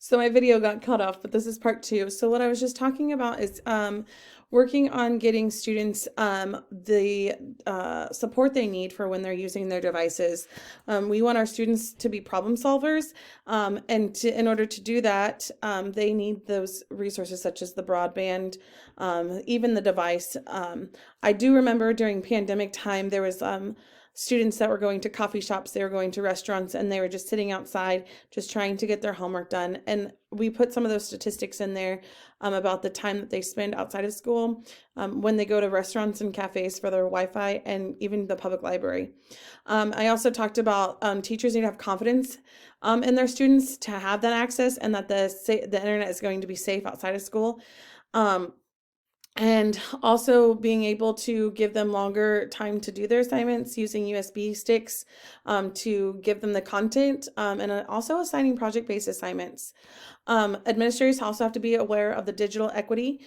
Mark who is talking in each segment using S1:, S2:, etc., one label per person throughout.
S1: So my video got cut off, but this is part two. So what I was just talking about is working on getting students the support they need for when they're using their devices. We want our students to be problem solvers, and in order to do that, they need those resources such as the broadband, even the device. I do remember during pandemic time, there was students that were going to coffee shops, they were going to restaurants, and they were just sitting outside, just trying to get their homework done. And we put some of those statistics in there about the time that they spend outside of school, when they go to restaurants and cafes for their Wi-Fi, and even the public library. I also talked about teachers need to have confidence in their students to have that access, and that the internet is going to be safe outside of school. And also being able to give them longer time to do their assignments using USB sticks to give them the content, and also assigning project-based assignments. Administrators also have to be aware of the digital equity.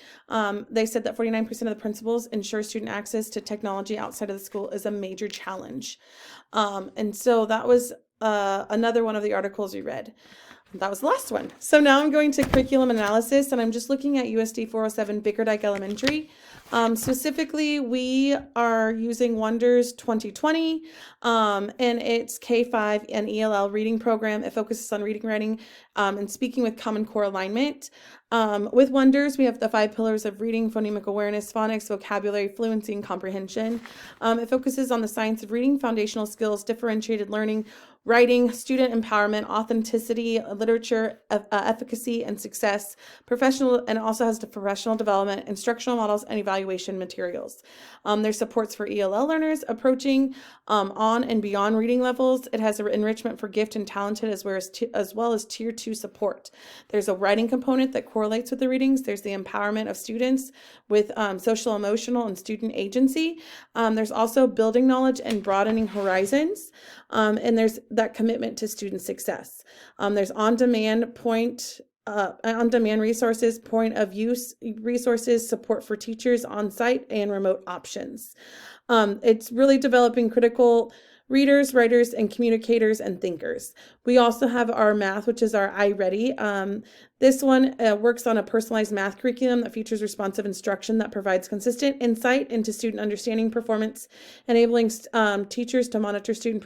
S1: They said that 49% of the principals ensure student access to technology outside of the school is a major challenge. And so that was another one of the articles we read. That was the last one. So now I'm going to curriculum analysis, and I'm just looking at USD 407 Bickerdike Elementary. Specifically, we are using Wonders 2020, and it's K5 and ELL reading program. It focuses on reading, writing, and speaking with Common Core alignment. With Wonders, we have the 5 pillars of reading, phonemic awareness, phonics, vocabulary, fluency, and comprehension. It focuses on the science of reading, foundational skills, differentiated learning, writing, student empowerment, authenticity, literature, efficacy, and success, professional, and it also has the professional development, instructional models, and evaluation materials. There's supports for ELL learners approaching on and beyond reading levels. It has enrichment for gifted and talented, as well as tier 2 support. There's a writing component that correlates with the readings. There's the empowerment of students with social, emotional, and student agency. There's also building knowledge and broadening horizons. And there's that commitment to student success. There's on-demand resources, point of use resources, support for teachers on site, and remote options. It's really developing critical readers, writers, and communicators and thinkers. We also have our math, which is our iReady. This one works on a personalized math curriculum that features responsive instruction that provides consistent insight into student understanding performance, enabling teachers to monitor student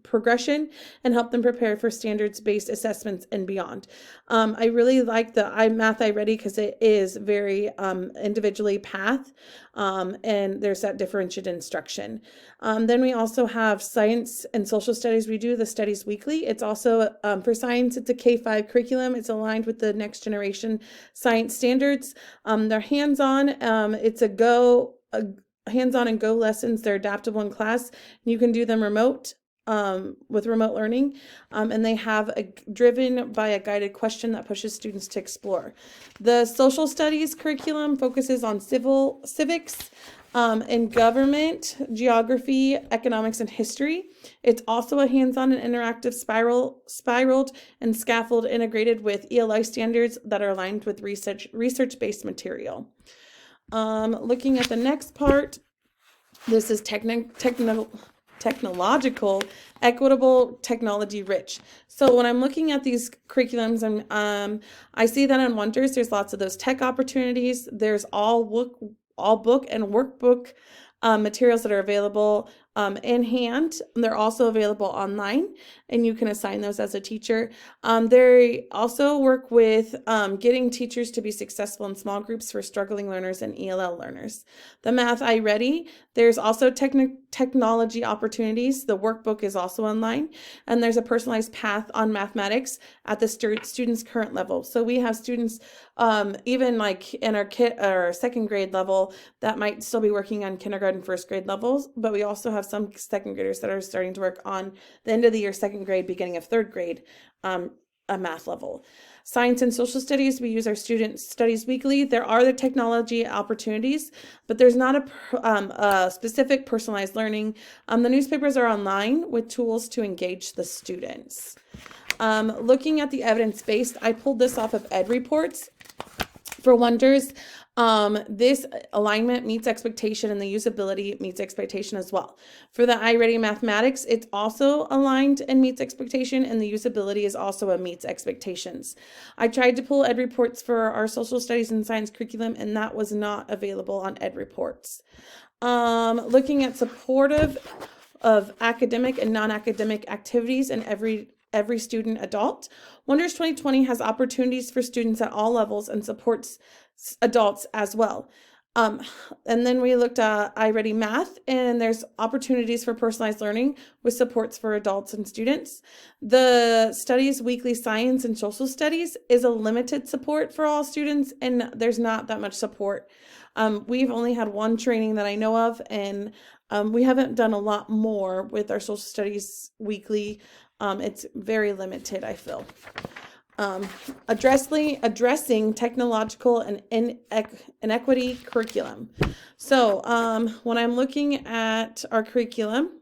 S1: progression and help them prepare for standards-based assessments and beyond. I really like the Math iReady because it is very individually path, and there's that differentiated instruction. Then we also have science and social studies. We do the studies weekly. It's also for science, it's a K5 curriculum. It's aligned with the next generation science standards. They're hands-on. It's hands-on and go lessons. They're adaptable in class. You can do them remote with remote learning, and they have driven by a guided question that pushes students to explore. The social studies curriculum focuses on civics, in government, geography, economics, and history. It's also a hands-on and interactive spiraled and scaffold integrated with ELI standards that are aligned with research-based material. Looking at the next part, this is technological, equitable, technology rich. So when I'm looking at these curriculums, I see that on Wonders, there's lots of those tech opportunities. There's all book and workbook materials that are available in hand. They're also available online, and you can assign those as a teacher. They also work with getting teachers to be successful in small groups for struggling learners and ELL learners. The Math iReady, there's also technology opportunities. The workbook is also online, and there's a personalized path on mathematics at the student's current level. So we have students even like in our second grade level that might still be working on kindergarten, first grade levels, but we also have some second graders that are starting to work on the end of the year, second grade, beginning of third grade, a math level. Science and social studies, we use our student studies weekly. There are the technology opportunities, but there's not a specific personalized learning. The newspapers are online with tools to engage the students. Looking at the evidence-based, I pulled this off of Ed Reports. For Wonders, This alignment meets expectation and the usability meets expectation as well. For the iReady Mathematics, it's also aligned and meets expectation, and the usability is also a meets expectations. I tried to pull ed reports for our social studies and science curriculum, and that was not available on ed reports. Looking at supportive of academic and non-academic activities in every student adult. Wonders 2020 has opportunities for students at all levels and supports adults as well. And then we looked at iReady Math, and there's opportunities for personalized learning with supports for adults and students. The Studies Weekly Science and Social Studies is a limited support for all students, and there's not that much support. We've only had one training that I know of, and we haven't done a lot more with our Social Studies Weekly. It's very limited, I feel. Addressing technological and inequity curriculum. So when I'm looking at our curriculum,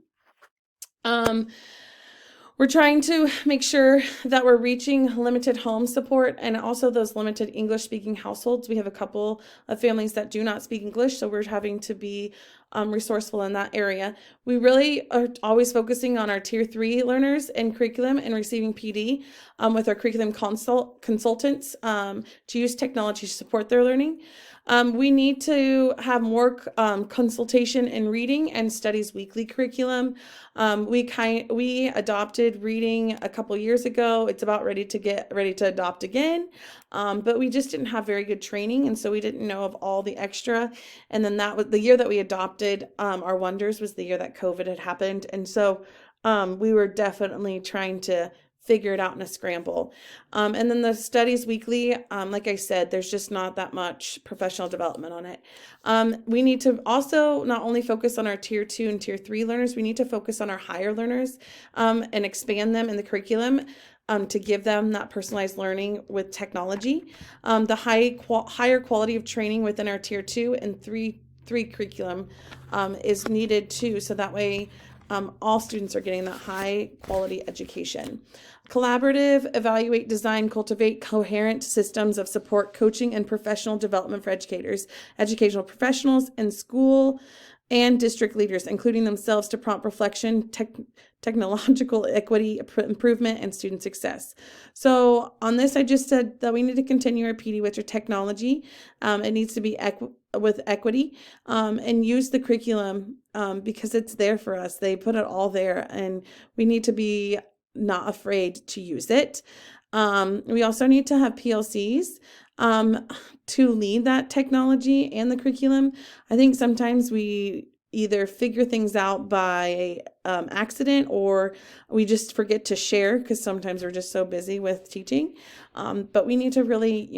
S1: we're trying to make sure that we're reaching limited home support and also those limited English speaking households. We have a couple of families that do not speak English, so we're having to be resourceful in that area. We really are always focusing on our Tier 3 learners in curriculum and receiving PD with our curriculum consultants to use technology to support their learning. We need to have more consultation in reading and studies weekly curriculum. We adopted reading a couple years ago. It's about ready to adopt again. But we just didn't have very good training, and so we didn't know of all the extra. And then that was the year that we adopted our Wonders was the year that COVID had happened. And so we were definitely trying to figure it out in a scramble. And then the Studies Weekly, like I said, there's just not that much professional development on it. We need to also not only focus on our Tier 2 and Tier 3 learners, we need to focus on our higher learners and expand them in the curriculum to give them that personalized learning with technology. The higher quality of training within our Tier 2 and 3 curriculum is needed too, so that way all students are getting that high quality education. Collaborative, evaluate, design, cultivate coherent systems of support, coaching, and professional development for educators, educational professionals, and school and district leaders, including themselves, to prompt reflection, technological equity, improvement, and student success. So on this, I just said that we need to continue our PD with our technology. It needs to be with equity and use the curriculum because it's there for us. They put it all there, and we need to be not afraid to use it. We also need to have PLCs to lead that technology and the curriculum. I think sometimes we either figure things out by accident, or we just forget to share because sometimes we're just so busy with teaching. But we need to really,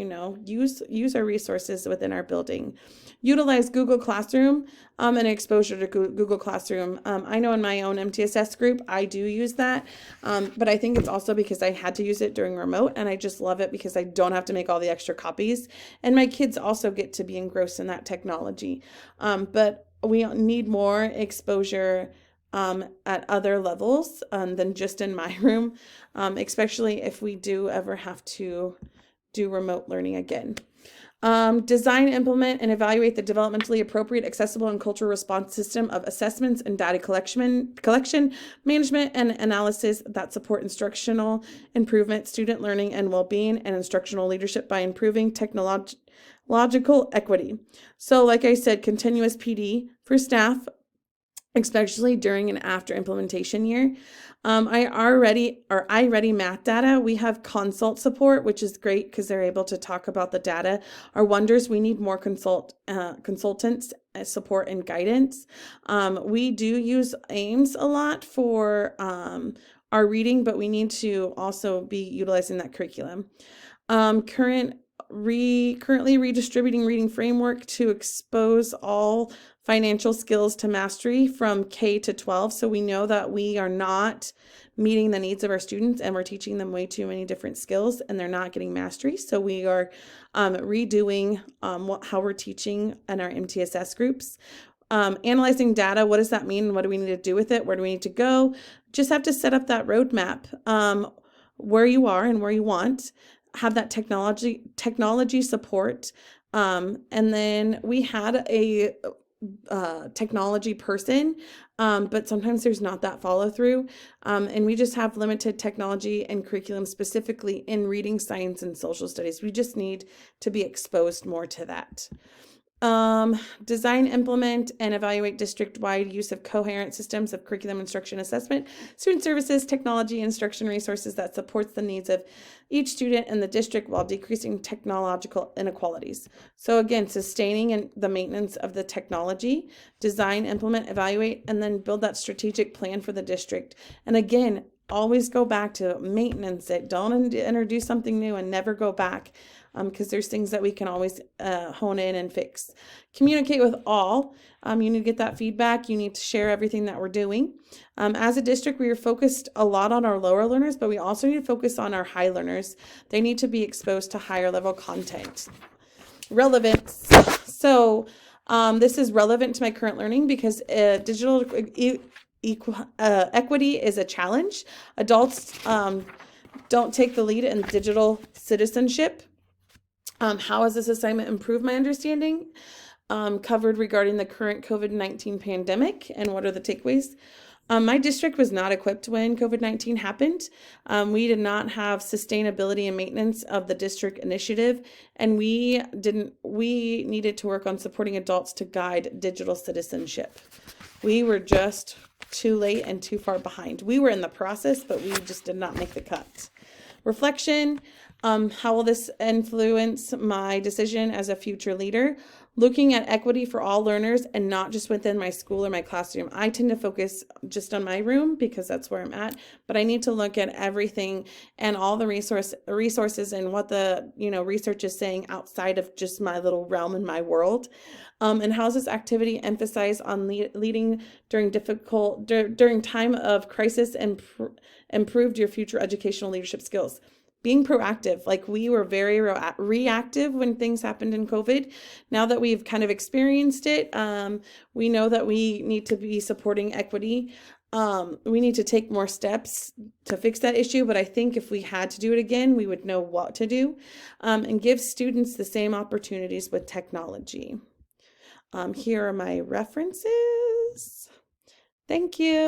S1: use our resources within our building. Utilize Google Classroom and exposure to Google Classroom. I know in my own MTSS group, I do use that, but I think it's also because I had to use it during remote, and I just love it because I don't have to make all the extra copies, and my kids also get to be engrossed in that technology. But we need more exposure at other levels than just in my room, especially if we do ever have to do remote learning again. Design, implement, and evaluate the developmentally appropriate, accessible, and cultural response system of assessments and data collection, management, and analysis that support instructional improvement, student learning and well-being, and instructional leadership by improving technological equity. So like I said, continuous PD for staff, especially during and after implementation year. iReady math data, we have consult support, which is great because they're able to talk about the data. Our Wonders, we need more consultants, support, and guidance. We do use AIMS a lot for our reading, but we need to also be utilizing that curriculum. Currently redistributing reading framework to expose all financial skills to mastery from K to 12. So we know that we are not meeting the needs of our students, and we're teaching them way too many different skills, and they're not getting mastery. So we are redoing how we're teaching in our MTSS groups. Analyzing data, what does that mean? What do we need to do with it? Where do we need to go? Just have to set up that roadmap where you are and where you want. Have that technology support, And then we had a technology person, but sometimes there's not that follow through. And we just have limited technology and curriculum specifically in reading, science, and social studies. We just need to be exposed more to that. Design, implement, and evaluate district-wide use of coherent systems of curriculum, instruction, assessment, student services, technology, instruction resources that supports the needs of each student in the district while decreasing technological inequalities. So again, sustaining and the maintenance of the technology, design, implement, evaluate, and then build that strategic plan for the district. And again, always go back to maintenance it. Don't introduce something new and never go back, because there's things that we can always hone in and fix. Communicate with all. You need to get that feedback. You need to share everything that we're doing. As a district, we are focused a lot on our lower learners, but we also need to focus on our high learners. They need to be exposed to higher level content. Relevance. So this is relevant to my current learning because digital equity is a challenge. Adults don't take the lead in digital citizenship. How has this assignment improved my understanding? Covered regarding the current COVID-19 pandemic and what are the takeaways? My district was not equipped when COVID-19 happened. We did not have sustainability and maintenance of the district initiative, and we needed to work on supporting adults to guide digital citizenship. We were just too late and too far behind. We were in the process, but we just did not make the cut. Reflection. How will this influence my decision as a future leader? Looking at equity for all learners and not just within my school or my classroom. I tend to focus just on my room because that's where I'm at, but I need to look at everything and all the resources and what the research is saying outside of just my little realm in my world. And how does this activity emphasize on leading during during time of crisis and improved your future educational leadership skills? Being proactive. Like, we were very reactive when things happened in COVID. Now that we've kind of experienced it, we know that we need to be supporting equity. We need to take more steps to fix that issue, but I think if we had to do it again, we would know what to do, and give students the same opportunities with technology. Here are my references. Thank you.